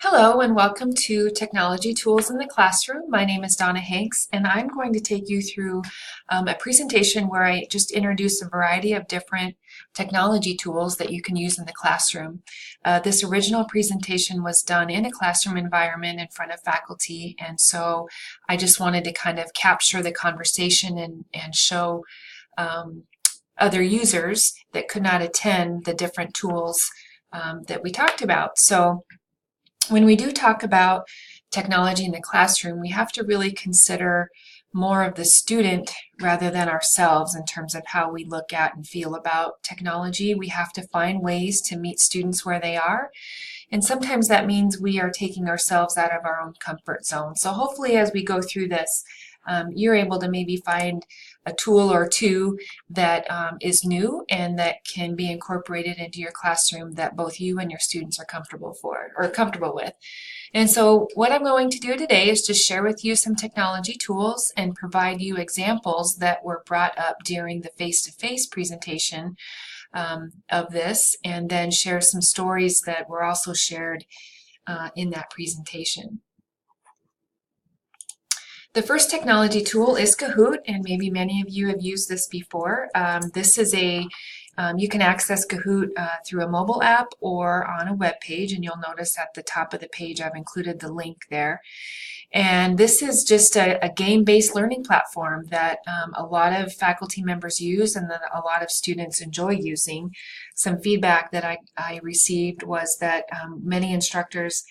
Hello and welcome to Technology Tools in the Classroom. My name is Donna Hanks and I'm going to take you through a presentation where I just introduce a variety of different technology tools that you can use in the classroom. This original presentation was done in a classroom environment in front of faculty, and so I just wanted to kind of capture the conversation and show other users that could not attend the different tools that we talked about. So when we do talk about technology in the classroom, we have to really consider more of the student rather than ourselves in terms of how we look at and feel about technology. We have to find ways to meet students where they are. And sometimes that means we are taking ourselves out of our own comfort zone. So hopefully as we go through this, you're able to maybe find a tool or two that is new and that can be incorporated into your classroom that both you and your students are comfortable with. And so what I'm going to do today is just share with you some technology tools and provide you examples that were brought up during the face-to-face presentation of this, and then share some stories that were also shared in that presentation. The first technology tool is Kahoot, and maybe many of you have used this before. This is you can access Kahoot through a mobile app or on a web page, and you'll notice at the top of the page I've included the link there. And this is just a game-based learning platform that a lot of faculty members use and that a lot of students enjoy using. Some feedback that I received was that many instructors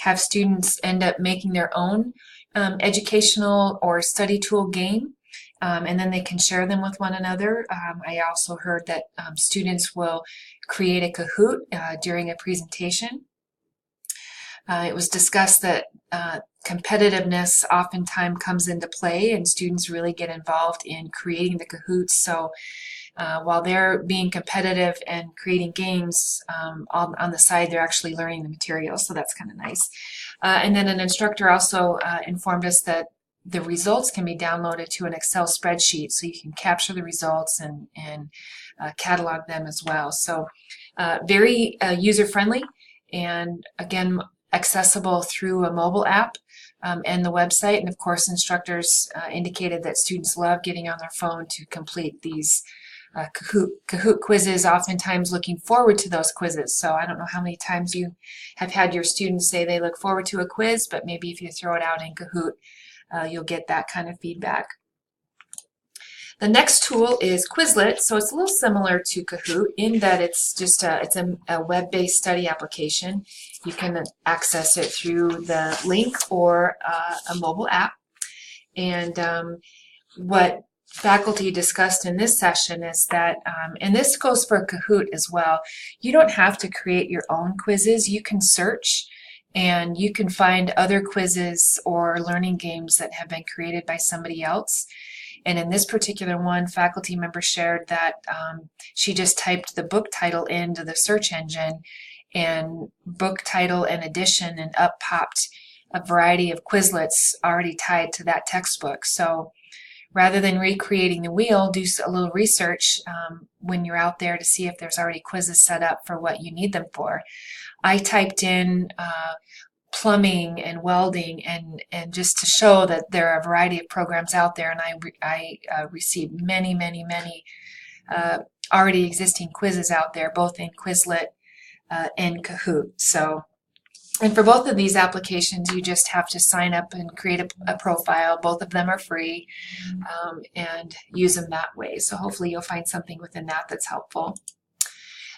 have students end up making their own educational or study tool game, and then they can share them with one another. I also heard that students will create a Kahoot during a presentation. It was discussed that competitiveness oftentimes comes into play, and students really get involved in creating the Kahoots. So while they're being competitive and creating games, on the side they're actually learning the material, so that's kind of nice. And then an instructor also informed us that the results can be downloaded to an Excel spreadsheet, so you can capture the results and catalog them as well. So very user-friendly, and again accessible through a mobile app and the website. And of course, instructors indicated that students love getting on their phone to complete these Kahoot quizzes, oftentimes looking forward to those quizzes. So I don't know how many times you have had your students say they look forward to a quiz, but maybe if you throw it out in Kahoot, you'll get that kind of feedback. The next tool is Quizlet. So it's a little similar to Kahoot in that it's just a web-based study application. You can access it through the link or a mobile app. And what faculty discussed in this session is that, and this goes for Kahoot as well, you don't have to create your own quizzes. You can search and you can find other quizzes or learning games that have been created by somebody else. And in this particular one, faculty member shared that she just typed the book title into the search engine, and book title and edition, and up popped a variety of Quizlets already tied to that textbook. So rather than recreating the wheel, do a little research when you're out there to see if there's already quizzes set up for what you need them for. I typed in plumbing and welding, and just to show that there are a variety of programs out there, and I received many already existing quizzes out there, both in Quizlet and Kahoot. So, and for both of these applications, you just have to sign up and create a profile. Both of them are free, and use them that way. So hopefully you'll find something within that that's helpful.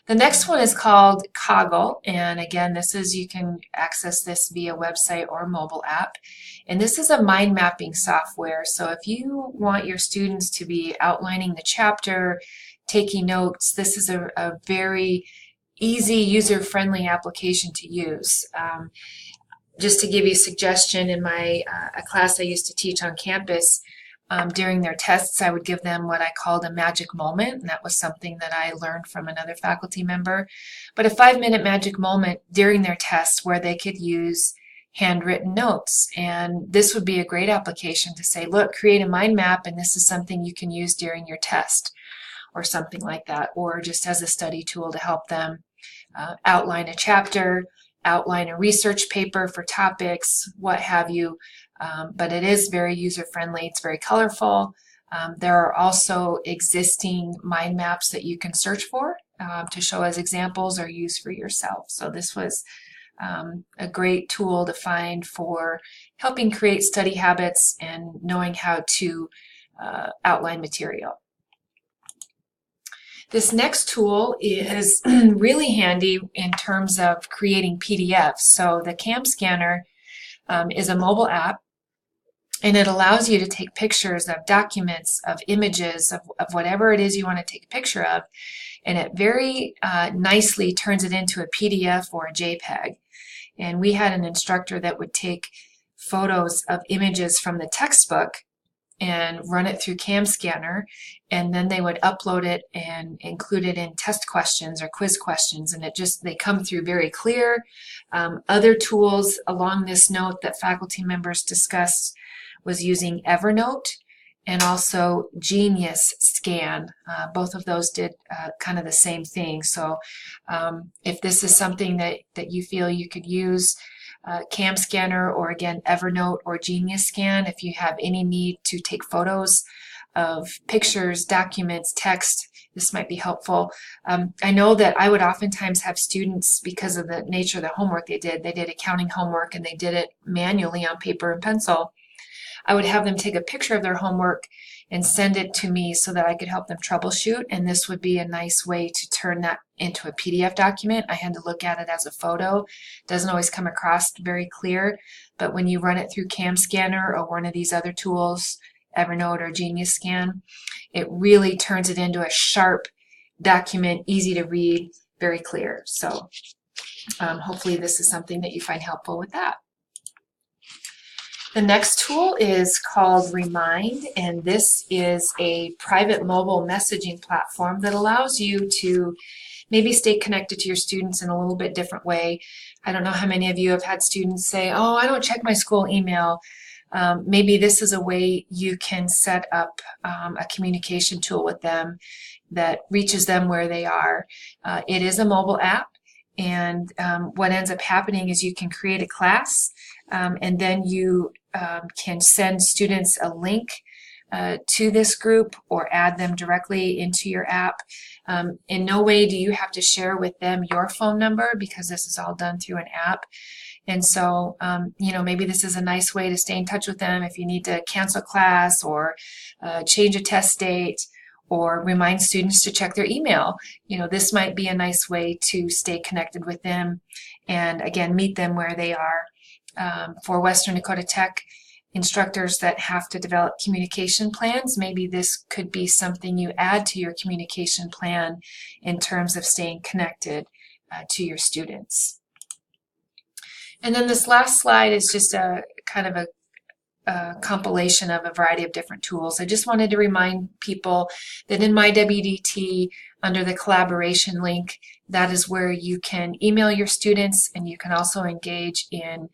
The next one is called Kaggle, and again, you can access this via website or mobile app. And this is a mind mapping software. So if you want your students to be outlining the chapter, taking notes, this is a very easy, user-friendly application to use. Just to give you a suggestion, in a class I used to teach on campus, during their tests, I would give them what I called a magic moment, and that was something that I learned from another faculty member. But a 5-minute magic moment during their tests where they could use handwritten notes. And this would be a great application to say, look, create a mind map, and this is something you can use during your test, or something like that, or just as a study tool to help them outline a chapter, outline a research paper for topics, what have you. But it is very user-friendly. It's very colorful. There are also existing mind maps that you can search for to show as examples or use for yourself. So this was a great tool to find for helping create study habits and knowing how to outline material. This next tool is really handy in terms of creating PDFs. So the CamScanner is a mobile app, and it allows you to take pictures of documents, of images, of whatever it is you want to take a picture of, and it very nicely turns it into a PDF or a JPEG. And we had an instructor that would take photos of images from the textbook and run it through CamScanner, and then they would upload it and include it in test questions or quiz questions, and they come through very clear. Other tools along this note that faculty members discussed was using Evernote and also Genius Scan. Both of those did kind of the same thing. So if this is something that you feel you could use, CamScanner, or again Evernote or Genius Scan, if you have any need to take photos of pictures, documents, text, this might be helpful. I know that I would oftentimes have students, because of the nature of the homework they did accounting homework and they did it manually on paper and pencil. I would have them take a picture of their homework and send it to me so that I could help them troubleshoot, and this would be a nice way to turn that into a PDF document. I had to look at it as a photo. It doesn't always come across very clear, but when you run it through CamScanner or one of these other tools, Evernote or Genius Scan, it really turns it into a sharp document, easy to read, very clear. So hopefully this is something that you find helpful with that. The next tool is called Remind, and this is a private mobile messaging platform that allows you to maybe stay connected to your students in a little bit different way. I don't know how many of you have had students say, oh, I don't check my school email. Maybe this is a way you can set up a communication tool with them that reaches them where they are. It is a mobile app, and what ends up happening is you can create a class, and then you can send students a link to this group or add them directly into your app. In no way do you have to share with them your phone number, because this is all done through an app. And so, maybe this is a nice way to stay in touch with them if you need to cancel class or change a test date or remind students to check their email. This might be a nice way to stay connected with them and, again, meet them where they are. For Western Dakota Tech instructors that have to develop communication plans, maybe this could be something you add to your communication plan in terms of staying connected to your students. And then this last slide is just a kind of a compilation of a variety of different tools. I just wanted to remind people that in my WDT, under the collaboration link, that is where you can email your students, and you can also engage in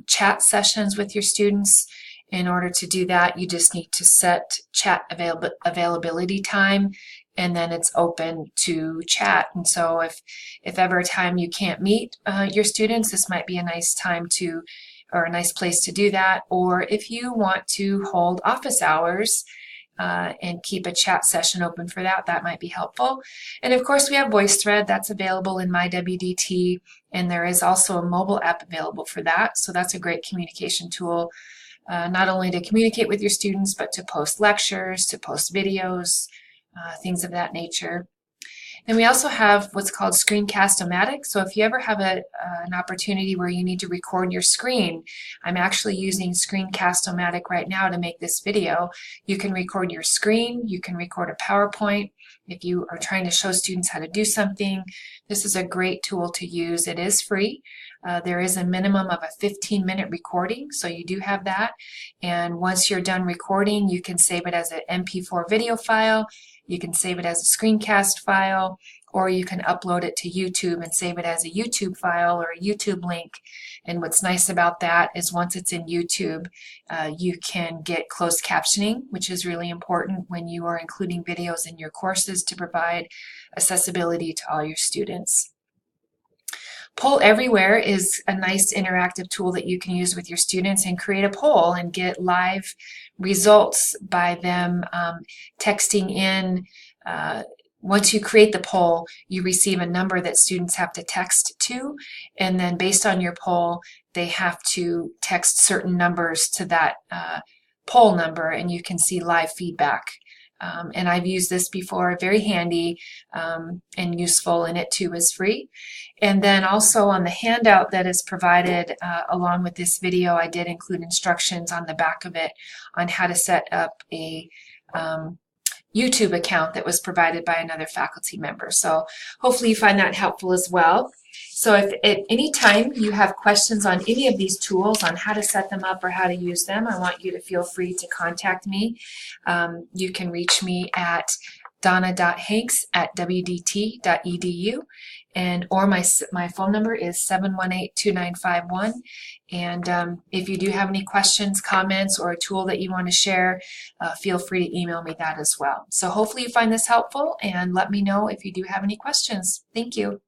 chat sessions with your students. In order to do that, you just need to set chat availability time, and then it's open to chat. And so if ever a time you can't meet your students, this might be a nice time or a nice place to do that. Or if you want to hold office hours and keep a chat session open for that, that might be helpful. And of course, we have VoiceThread that's available in my WDT, and there is also a mobile app available for that. So that's a great communication tool, not only to communicate with your students, but to post lectures, to post videos, things of that nature. And we also have what's called Screencast-O-Matic. So if you ever have an opportunity where you need to record your screen, I'm actually using Screencast-O-Matic right now to make this video. You can record your screen, you can record a PowerPoint. If you are trying to show students how to do something, this is a great tool to use. It is free. There is a minimum of a 15-minute recording, so you do have that. And once you're done recording, you can save it as an MP4 video file. You can save it as a screencast file, or you can upload it to YouTube and save it as a YouTube file or a YouTube link. And what's nice about that is once it's in YouTube, you can get closed captioning, which is really important when you are including videos in your courses to provide accessibility to all your students. Poll Everywhere is a nice interactive tool that you can use with your students and create a poll and get live results by them texting in. Once you create the poll, you receive a number that students have to text to, and then based on your poll, they have to text certain numbers to that poll number, and you can see live feedback. And I've used this before, very handy and useful, and it too is free. And then also on the handout that is provided along with this video, I did include instructions on the back of it on how to set up a YouTube account that was provided by another faculty member. So hopefully you find that helpful as well. So if at any time you have questions on any of these tools, on how to set them up or how to use them, I want you to feel free to contact me. You can reach me at donna.hanks@wdt.edu, or my phone number is 718-2951. And if you do have any questions, comments, or a tool that you want to share, feel free to email me that as well. So hopefully you find this helpful, and let me know if you do have any questions. Thank you.